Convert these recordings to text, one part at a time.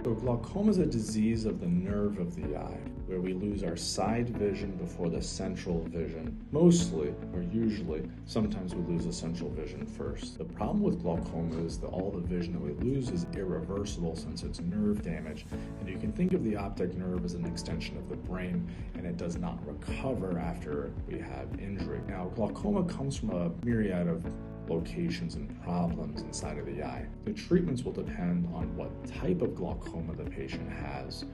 So glaucoma is a disease of the nerve of the eye, where we lose our side vision before the central vision. Mostly, or usually, sometimes we lose the central vision first. The problem with glaucoma is that all the vision that we lose is irreversible since it's nerve damage, and you can think of the optic nerve as an extension of the brain, and it does not recover after we have injury. Now, glaucoma comes from a myriad of locations and problems inside of the eye. The treatments will depend on what type of glaucoma the patient has,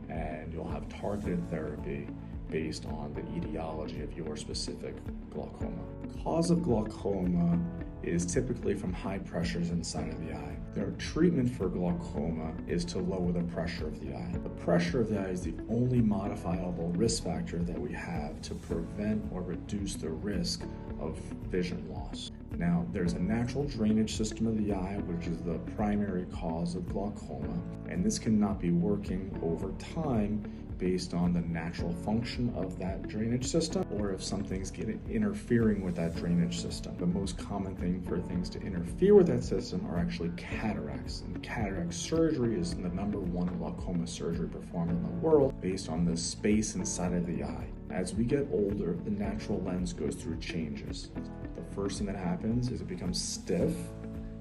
and you'll have targeted therapy based on the etiology of your specific glaucoma. The cause of glaucoma is typically from high pressures inside of the eye. Their treatment for glaucoma is to lower the pressure of the eye. The pressure of the eye is the only modifiable risk factor that we have to prevent or reduce the risk of vision loss. Now, there's a natural drainage system of the eye, which is the primary cause of glaucoma, and this cannot be working over time based on the natural function of that drainage system, or if something's interfering with that drainage system. The most common thing for things to interfere with that system are actually cataracts, and cataract surgery is the #1 glaucoma surgery performed in the world based on the space inside of the eye. As we get older, the natural lens goes through changes. The first thing that happens is it becomes stiff,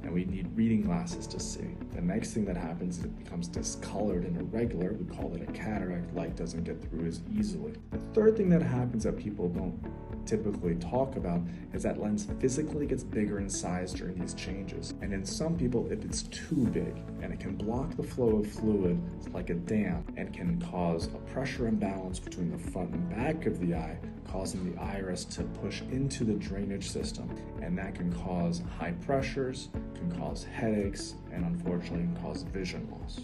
and we need reading glasses to see. The next thing that happens is it becomes discolored and irregular. We call it a cataract. Light doesn't get through as easily. The third thing that happens that people don't typically talk about is that lens physically gets bigger in size during these changes. And in some people, if it's too big, and it can block the flow of fluid like a dam and can cause a pressure imbalance between the front and back of the eye, causing the iris to push into the drainage system. And that can cause high pressures, can cause headaches, and unfortunately can cause vision loss.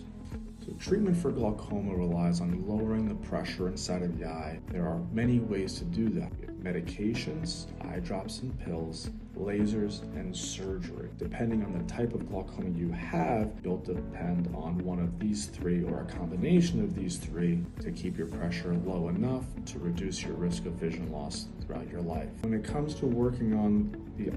So treatment for glaucoma relies on lowering the pressure inside of the eye. There are many ways to do that. Medications, eye drops and pills, lasers, and surgery. Depending on the type of glaucoma you have, you'll depend on one of these three or a combination of these three to keep your pressure low enough to reduce your risk of vision loss throughout your life. When it comes to working on the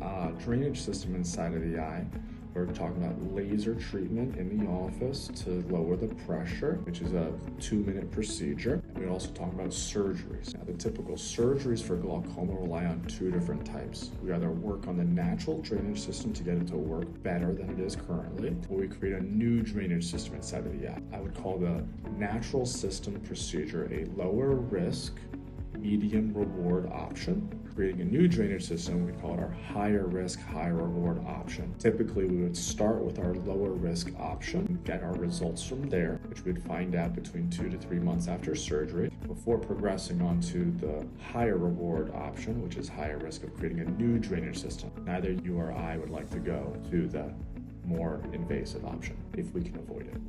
drainage system inside of the eye, we're talking about laser treatment in the office to lower the pressure, which is a 2-minute procedure. And we're also talking about surgeries. Now, the typical surgeries for glaucoma rely on 2 different types. We either work on the natural drainage system to get it to work better than it is currently, or we create a new drainage system inside of the eye. I would call the natural system procedure a lower risk, medium reward option. Creating a new drainage system, we call it our higher risk, higher reward option. Typically, we would start with our lower risk option, get our results from there, which we'd find out between 2 to 3 months after surgery, before progressing on to the higher reward option, which is higher risk of creating a new drainage system. Neither you or I would like to go to the more invasive option if we can avoid it.